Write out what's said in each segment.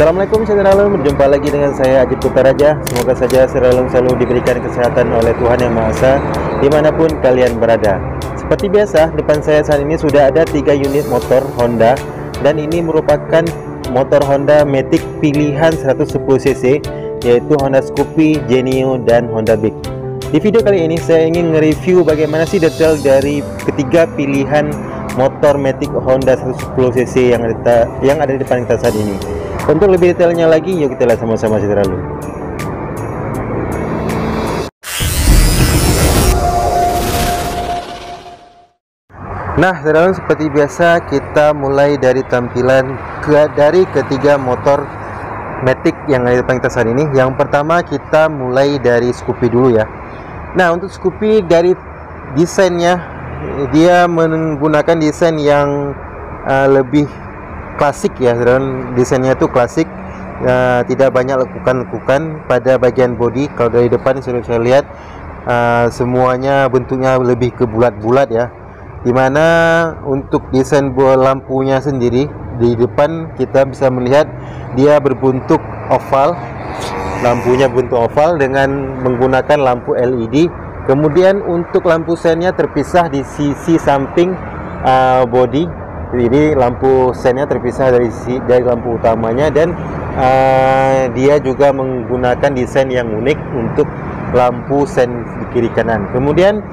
Assalamualaikum saudara, berjumpa lagi dengan saya Ajit Putaraja. Semoga saja selalu diberikan kesehatan oleh Tuhan Yang Maha Esa dimanapun kalian berada. Seperti biasa, depan saya saat ini sudah ada 3 unit motor Honda, dan ini merupakan motor Honda Matic pilihan 110cc, yaitu Honda Scoopy, Genio, dan Honda Beat. Di video kali ini saya ingin nge-review bagaimana sih detail dari ketiga pilihan motor Matic Honda 110cc yang ada di depan kita saat ini. Untuk lebih detailnya lagi, yuk kita lihat sama-sama saudara dulu. Nah saudara, seperti biasa kita mulai dari tampilan dari ketiga motor Matic yang ada di depan kita saat ini. Yang pertama kita mulai dari Scoopy dulu ya. Nah untuk Scoopy, dari desainnya dia menggunakan desain yang lebih klasik ya, dan desainnya itu klasik, tidak banyak lekukan-lekukan pada bagian bodi. Kalau dari depan sudah saya lihat semuanya bentuknya lebih ke bulat-bulat ya, dimana untuk desain lampunya sendiri di depan kita bisa melihat dia berbentuk oval, lampunya bentuk oval dengan menggunakan lampu LED. Kemudian untuk lampu sennya terpisah di sisi samping bodi. Jadi lampu sennya terpisah dari lampu utamanya, dan dia juga menggunakan desain yang unik untuk lampu sen di kiri kanan. Kemudian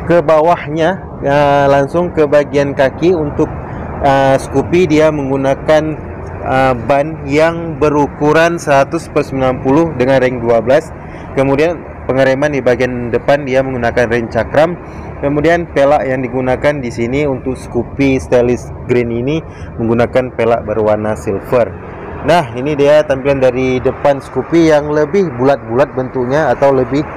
ke bawahnya langsung ke bagian kaki untuk Scoopy, dia menggunakan ban yang berukuran 100/90 dengan ring 12. Kemudian pengereman di bagian depan dia menggunakan ring cakram. Kemudian pelak yang digunakan di sini untuk Scoopy Stylish Green ini menggunakan pelak berwarna silver. Nah, ini dia tampilan dari depan Scoopy yang lebih bulat-bulat bentuknya atau lebih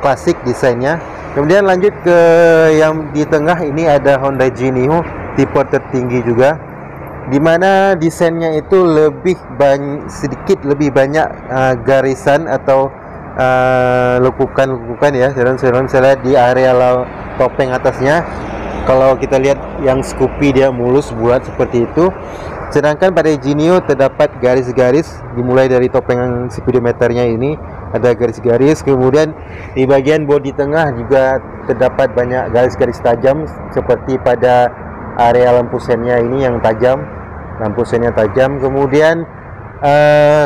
klasik desainnya. Kemudian lanjut ke yang di tengah, ini ada Honda Genio tipe tertinggi juga, dimana desainnya itu sedikit lebih banyak garisan atau lekukan ya. Saya lihat di area topeng atasnya, kalau kita lihat yang Scoopy dia mulus bulat seperti itu, sedangkan pada Genio terdapat garis-garis dimulai dari topeng speedometernya ini ada garis-garis. Kemudian di bagian bodi tengah juga terdapat banyak garis-garis tajam seperti pada area lampu sennya ini yang tajam, lampu sennya tajam. Kemudian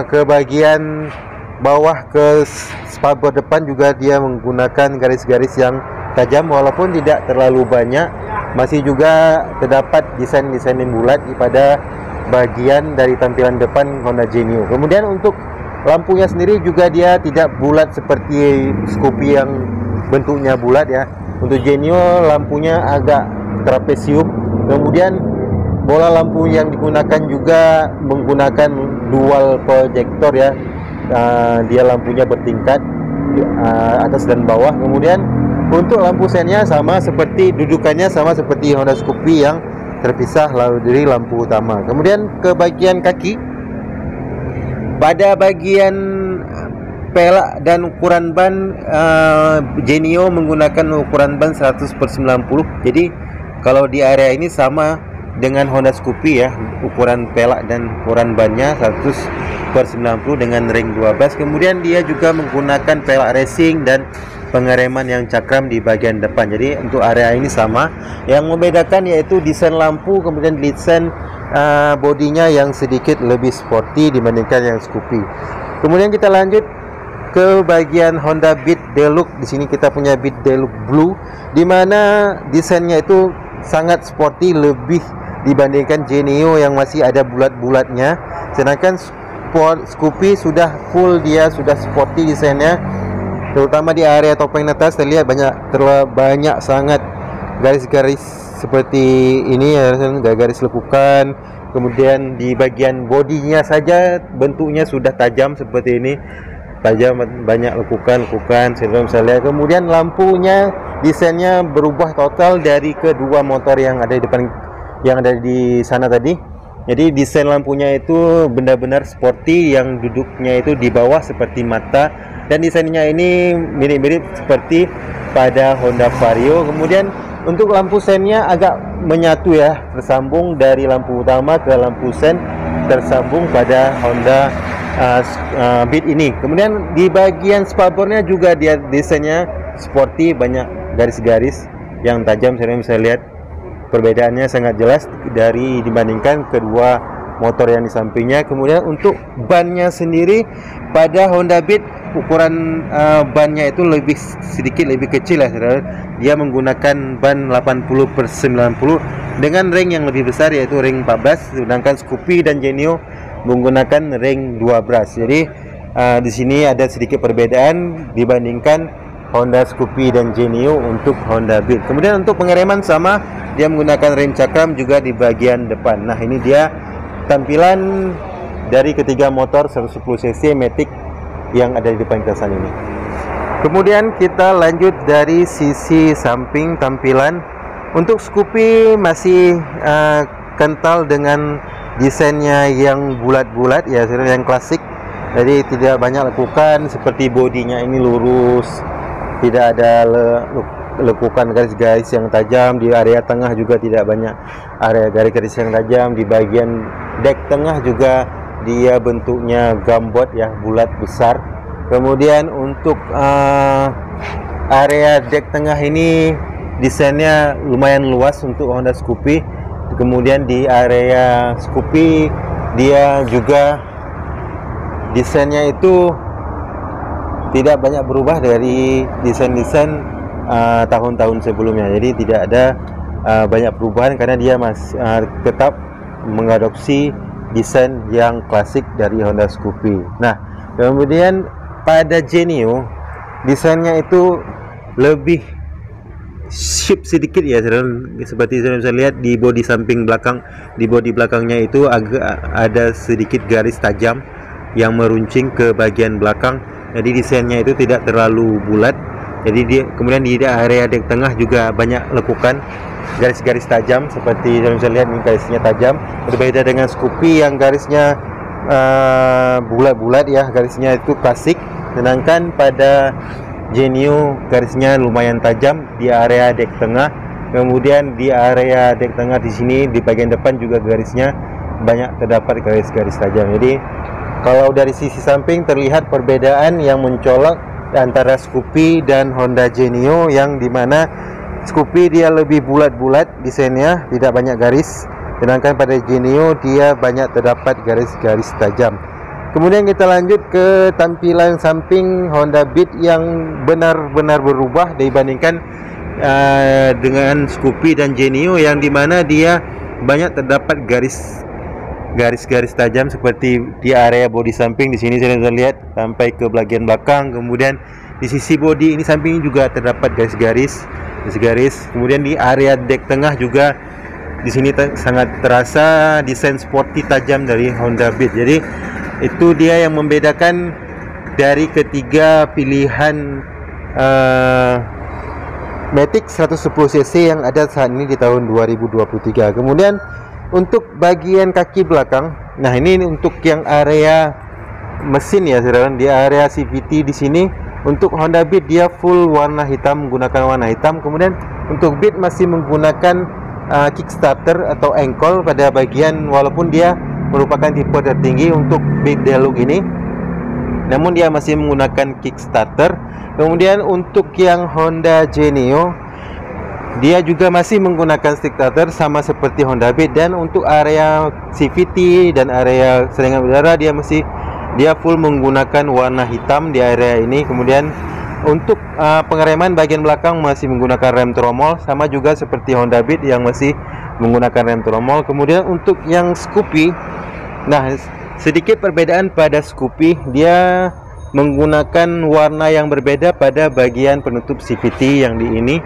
ke bagian bawah ke spakbor depan juga dia menggunakan garis-garis yang tajam, walaupun tidak terlalu banyak. Masih juga terdapat desain-desain yang bulat pada bagian dari tampilan depan Honda Genio. Kemudian untuk lampunya sendiri juga dia tidak bulat seperti Scoopy yang bentuknya bulat ya. Untuk Genio lampunya agak trapesium. Kemudian bola lampu yang digunakan juga menggunakan dual proyektor ya. Dia lampunya bertingkat atas dan bawah. Kemudian untuk lampu sennya sama seperti dudukannya, sama seperti Honda Scoopy yang terpisah dari lampu utama. Kemudian ke bagian kaki, pada bagian pelak dan ukuran ban, Genio menggunakan ukuran ban 100/90. Jadi kalau di area ini sama dengan Honda Scoopy ya, ukuran pelak dan ukuran bannya 100/90 dengan ring 12. Kemudian dia juga menggunakan pelak racing dan pengereman yang cakram di bagian depan. Jadi untuk area ini sama. Yang membedakan yaitu desain lampu, kemudian desain bodinya yang sedikit lebih sporty dibandingkan yang Scoopy. Kemudian kita lanjut ke bagian Honda Beat Deluxe. Di sini kita punya Beat Deluxe Blue, dimana desainnya itu sangat sporty lebih dibandingkan Genio yang masih ada bulat-bulatnya. Sedangkan Scoopy sudah full, dia sudah sporty desainnya, terutama di area topeng atas terlihat banyak sangat garis-garis seperti ini ya, garis lekukan. Kemudian di bagian bodinya saja bentuknya sudah tajam seperti ini, tajam, banyak lekukan saya lihat. Kemudian lampunya desainnya berubah total dari kedua motor yang ada di depan, yang ada di sana tadi. Jadi desain lampunya itu benar-benar sporty, yang duduknya itu di bawah seperti mata, dan desainnya ini mirip-mirip seperti pada Honda Vario. Kemudian untuk lampu sennya agak menyatu ya, tersambung dari lampu utama ke lampu sen tersambung pada Honda Beat ini. Kemudian di bagian spakbornya juga dia desainnya sporty, banyak garis-garis yang tajam. Saya bisa lihat perbedaannya sangat jelas dari dibandingkan kedua motor yang di sampingnya. Kemudian untuk bannya sendiri pada Honda Beat, ukuran bannya itu sedikit lebih kecil ya saudara. Dia menggunakan ban 80/90 dengan ring yang lebih besar, yaitu ring 14, sedangkan Scoopy dan Genio menggunakan ring 12. Jadi di sini ada sedikit perbedaan dibandingkan Honda Scoopy dan Genio untuk Honda Beat. Kemudian untuk pengereman sama, dia menggunakan rem cakram juga di bagian depan. Nah, ini dia tampilan dari ketiga motor 110 cc Matic yang ada di depan kita saat ini. Kemudian kita lanjut dari sisi samping tampilan. Untuk Scoopy masih kental dengan desainnya yang bulat-bulat ya, yang klasik. Jadi tidak banyak lekukan, seperti bodinya ini lurus, tidak ada lekukan garis-garis yang tajam. Di area tengah juga tidak banyak area garis-garis yang tajam. Di bagian dek tengah juga dia bentuknya gambot ya, bulat besar. Kemudian untuk area dek tengah ini desainnya lumayan luas untuk Honda Scoopy. Kemudian di area Scoopy dia juga desainnya itu tidak banyak berubah dari desain-desain tahun-tahun sebelumnya. Jadi tidak ada banyak perubahan karena dia masih tetap mengadopsi desain yang klasik dari Honda Scoopy. Nah, kemudian pada Genio desainnya itu lebih shape sedikit ya, seperti saya bisa lihat di bodi samping belakang. Di bodi belakangnya itu agak ada sedikit garis tajam yang meruncing ke bagian belakang. Jadi desainnya itu tidak terlalu bulat. Jadi kemudian di area dek tengah juga banyak lekukan garis-garis tajam, seperti saya bisa lihat ini garisnya tajam. Berbeda dengan Scoopy yang garisnya bulat-bulat ya, garisnya itu klasik. Sedangkan pada Genio garisnya lumayan tajam di area dek tengah. Kemudian di area dek tengah di sini di bagian depan juga garisnya banyak terdapat garis-garis tajam. Jadi kalau dari sisi samping terlihat perbedaan yang mencolok antara Scoopy dan Honda Genio, yang dimana Scoopy dia lebih bulat-bulat desainnya, tidak banyak garis, sedangkan pada Genio dia banyak terdapat garis-garis tajam. Kemudian kita lanjut ke tampilan samping Honda Beat yang benar-benar berubah dibandingkan dengan Scoopy dan Genio, yang dimana dia banyak terdapat garis-garis tajam seperti di area bodi samping. Di sini saya bisa lihat sampai ke bagian belakang. Kemudian di sisi bodi ini samping juga terdapat garis-garis. Kemudian di area dek tengah juga di sini sangat terasa desain sporty tajam dari Honda Beat. Jadi itu dia yang membedakan dari ketiga pilihan Matic 110 cc yang ada saat ini di tahun 2023. Kemudian untuk bagian kaki belakang, nah ini untuk yang area mesin ya saudara. Di area CVT di sini untuk Honda Beat dia full warna hitam, menggunakan warna hitam. Kemudian untuk Beat masih menggunakan Kickstarter atau engkol pada bagian, walaupun dia merupakan tipe tertinggi untuk Beat Deluxe ini, namun dia masih menggunakan Kickstarter. Kemudian untuk yang Honda Genio dia juga masih menggunakan Kickstarter sama seperti Honda Beat. Dan untuk area CVT dan area serangan udara dia full menggunakan warna hitam di area ini. Kemudian untuk pengereman bagian belakang masih menggunakan rem tromol, sama juga seperti Honda Beat yang masih menggunakan rem tromol. Kemudian untuk yang Scoopy, nah sedikit perbedaan pada Scoopy, dia menggunakan warna yang berbeda pada bagian penutup CVT yang di ini.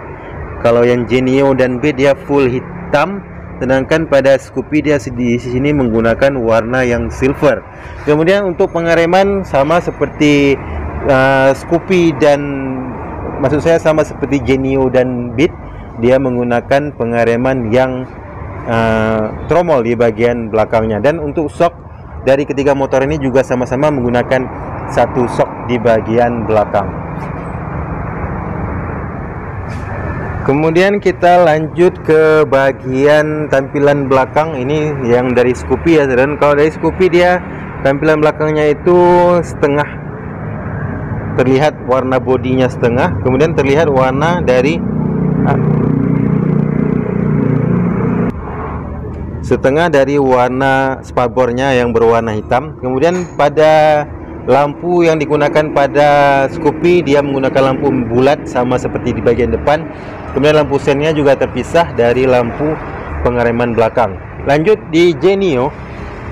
Kalau yang Genio dan Beat dia full hitam, sedangkan pada Scoopy dia di sini menggunakan warna yang silver. Kemudian untuk pengereman sama seperti Scoopy dan maksud saya sama seperti Genio dan Beat, dia menggunakan pengereman yang tromol di bagian belakangnya. Dan untuk shock dari ketiga motor ini juga sama-sama menggunakan satu shock di bagian belakang. Kemudian kita lanjut ke bagian tampilan belakang. Ini yang dari Scoopy ya, dan kalau dari Scoopy dia tampilan belakangnya itu setengah, terlihat warna bodinya setengah, kemudian terlihat warna dari setengah dari warna spakbornya yang berwarna hitam. Kemudian pada lampu yang digunakan pada Scoopy dia menggunakan lampu bulat sama seperti di bagian depan. Kemudian lampu sennya juga terpisah dari lampu pengereman belakang. Lanjut di Genio.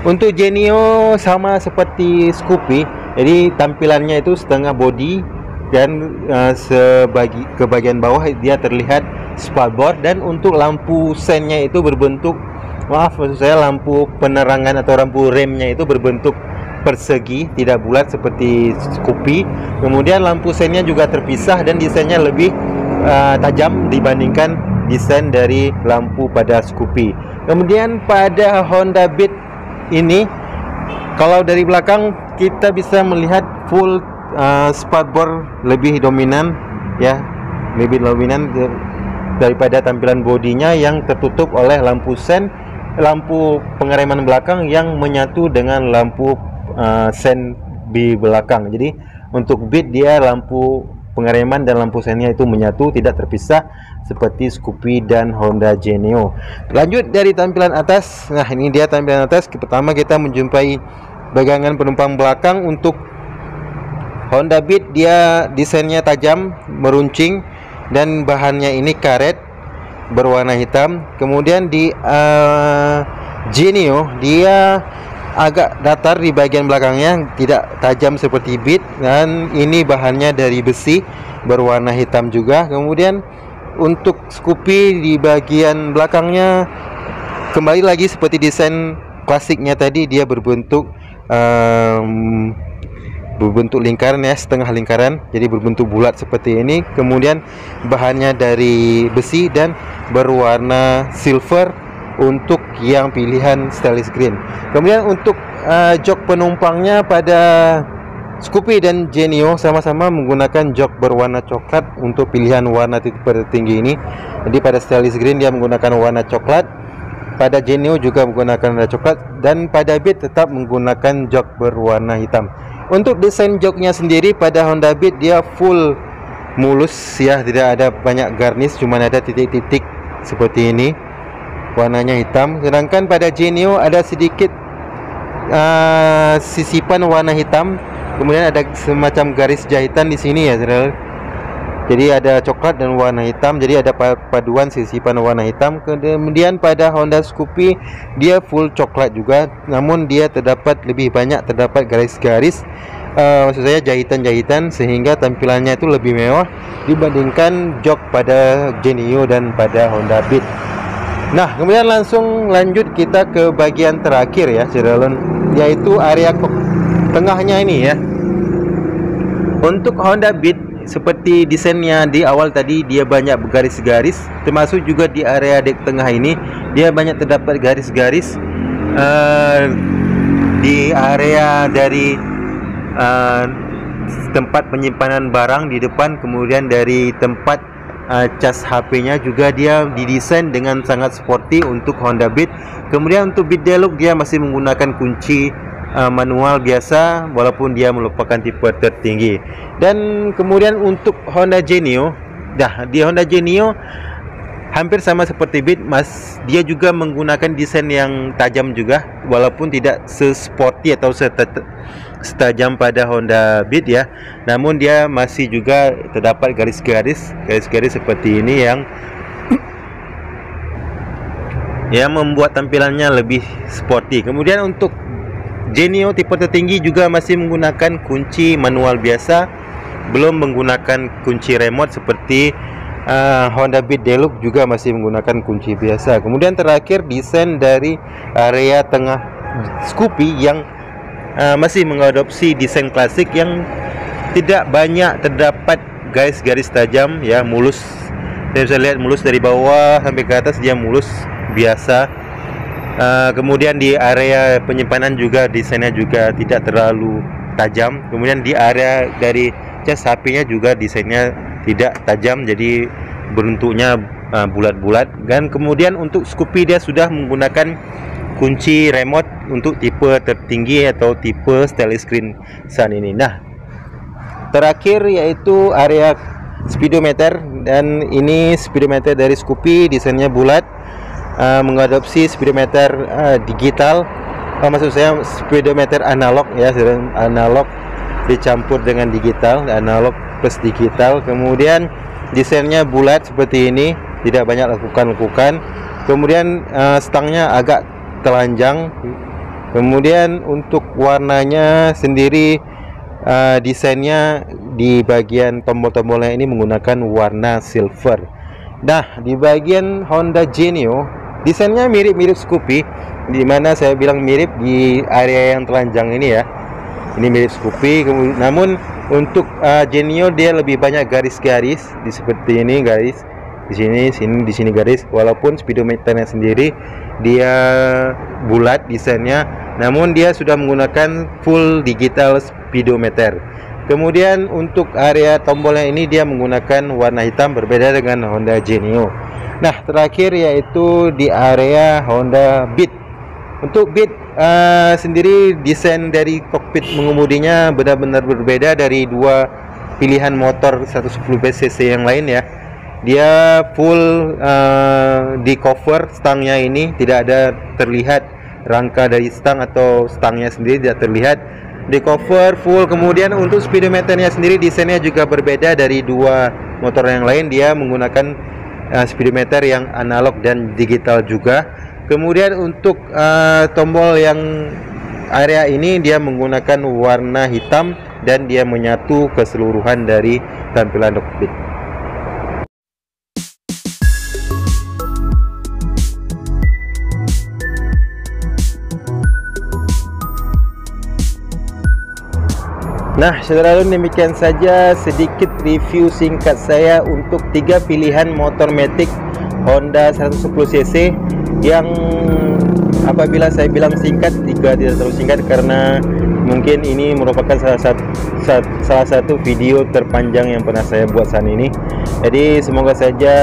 Untuk Genio sama seperti Scoopy, jadi tampilannya itu setengah body dan ke bagian bawah dia terlihat spakbor, dan untuk lampu sennya itu berbentuk, maksud saya lampu penerangan atau lampu remnya itu berbentuk persegi, tidak bulat seperti Scoopy. Kemudian lampu sennya juga terpisah dan desainnya lebih tajam dibandingkan desain dari lampu pada Scoopy. Kemudian pada Honda Beat ini, kalau dari belakang kita bisa melihat full spakbor lebih dominan ya, lebih dominan daripada tampilan bodinya yang tertutup oleh lampu sen, lampu pengereman belakang yang menyatu dengan lampu sen di belakang. Jadi untuk Beat dia lampu pengereman dan lampu sennya itu menyatu, tidak terpisah seperti Scoopy dan Honda Genio. Lanjut dari tampilan atas. Nah, ini dia tampilan atas. Pertama kita menjumpai bagangan penumpang belakang. Untuk Honda Beat dia desainnya tajam, meruncing, dan bahannya ini karet berwarna hitam. Kemudian di Genio dia agak datar di bagian belakangnya, tidak tajam seperti Beat, dan ini bahannya dari besi berwarna hitam juga. Kemudian untuk Scoopy di bagian belakangnya kembali lagi seperti desain klasiknya tadi, dia berbentuk lingkaran ya, setengah lingkaran, jadi berbentuk bulat seperti ini. Kemudian bahannya dari besi dan berwarna silver untuk yang pilihan stylish green. Kemudian untuk jok penumpangnya pada Scoopy dan Genio sama-sama menggunakan jok berwarna coklat untuk pilihan warna titik tertinggi ini. Jadi pada stylish green dia menggunakan warna coklat, pada Genio juga menggunakan warna coklat, dan pada Beat tetap menggunakan jok berwarna hitam. Untuk desain joknya sendiri pada Honda Beat dia full mulus ya, tidak ada banyak garnish, cuma ada titik-titik seperti ini, warnanya hitam. Sedangkan pada Genio ada sedikit sisipan warna hitam, kemudian ada semacam garis jahitan di sini ya, saudara. Jadi ada coklat dan warna hitam, jadi ada paduan sisipan warna hitam. Kemudian pada Honda Scoopy dia full coklat juga, namun dia terdapat lebih banyak garis-garis, maksud saya jahitan-jahitan, sehingga tampilannya itu lebih mewah dibandingkan jok pada Genio dan pada Honda Beat. Nah, kemudian langsung lanjut kita ke bagian terakhir ya, saudara, yaitu area tengahnya ini ya. Untuk Honda Beat seperti desainnya di awal tadi, dia banyak bergaris-garis, termasuk juga di area dek tengah ini dia banyak terdapat garis-garis di area dari tempat penyimpanan barang di depan. Kemudian dari tempat cas HP-nya juga dia didesain dengan sangat sporty untuk Honda Beat. Kemudian untuk Beat Deluxe dia masih menggunakan kunci manual biasa, walaupun dia merupakan tipe tertinggi. Dan kemudian untuk Honda Genio, di Honda Genio hampir sama seperti Beat, dia juga menggunakan desain yang tajam juga, walaupun tidak se-sporty atau setajam pada Honda Beat ya, namun dia masih juga terdapat garis-garis seperti ini yang membuat tampilannya lebih sporty. Kemudian untuk Genio tipe tertinggi juga masih menggunakan kunci manual biasa, belum menggunakan kunci remote seperti Honda Beat Deluxe juga masih menggunakan kunci biasa. Kemudian terakhir desain dari area tengah Scoopy yang masih mengadopsi desain klasik yang tidak banyak terdapat garis-garis tajam ya, mulus. Saya bisa lihat mulus dari bawah sampai ke atas, dia mulus biasa. Kemudian di area penyimpanan juga desainnya juga tidak terlalu tajam. Kemudian di area dari cas HP-nya juga desainnya tidak tajam, jadi bentuknya bulat-bulat. Dan kemudian untuk Scoopy dia sudah menggunakan kunci remote untuk tipe tertinggi atau tipe stainless screen sun ini. Nah, terakhir yaitu area speedometer, dan ini speedometer dari Scoopy, desainnya bulat, mengadopsi speedometer digital. Maksud saya speedometer analog ya, analog dicampur dengan digital, analog plus digital. Kemudian desainnya bulat seperti ini, tidak banyak lekukan-lekukan. Kemudian stangnya agak telanjang. Kemudian untuk warnanya sendiri, desainnya di bagian tombol-tombolnya ini menggunakan warna silver. Nah, di bagian Honda Genio desainnya mirip-mirip Scoopy, dimana saya bilang mirip di area yang telanjang ini ya. Ini mirip Scoopy, namun untuk Genio dia lebih banyak garis-garis seperti ini, garis di sini garis. Walaupun speedometernya sendiri dia bulat desainnya, namun dia sudah menggunakan full digital speedometer. Kemudian untuk area tombolnya ini dia menggunakan warna hitam, berbeda dengan Honda Genio. Nah, terakhir yaitu di area Honda Beat. Untuk Beat sendiri, desain dari kokpit mengemudinya benar-benar berbeda dari dua pilihan motor 110 cc yang lain ya. Dia full di cover stangnya ini, tidak ada terlihat rangka dari stang atau stangnya sendiri tidak terlihat, di cover full. Kemudian untuk speedometernya sendiri desainnya juga berbeda dari dua motor yang lain, dia menggunakan speedometer yang analog dan digital juga. Kemudian untuk tombol yang area ini dia menggunakan warna hitam, dan dia menyatu keseluruhan dari tampilan kokpit. Nah, saudara, demikian saja sedikit review singkat saya untuk 3 pilihan motor matic Honda 110cc yang apabila saya bilang singkat, tidak terlalu singkat karena mungkin ini merupakan salah satu video terpanjang yang pernah saya buat saat ini. Jadi semoga saja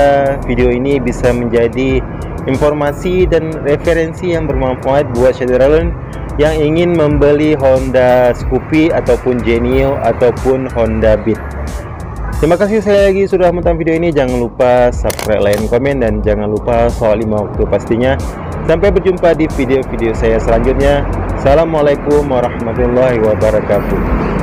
video ini bisa menjadi informasi dan referensi yang bermanfaat buat saudara yang ingin membeli Honda Scoopy ataupun Genio ataupun Honda Beat. Terima kasih sekali lagi sudah menonton video ini. Jangan lupa subscribe, like, komen, dan jangan lupa soal 5 waktu pastinya. Sampai berjumpa di video-video saya selanjutnya. Assalamualaikum warahmatullahi wabarakatuh.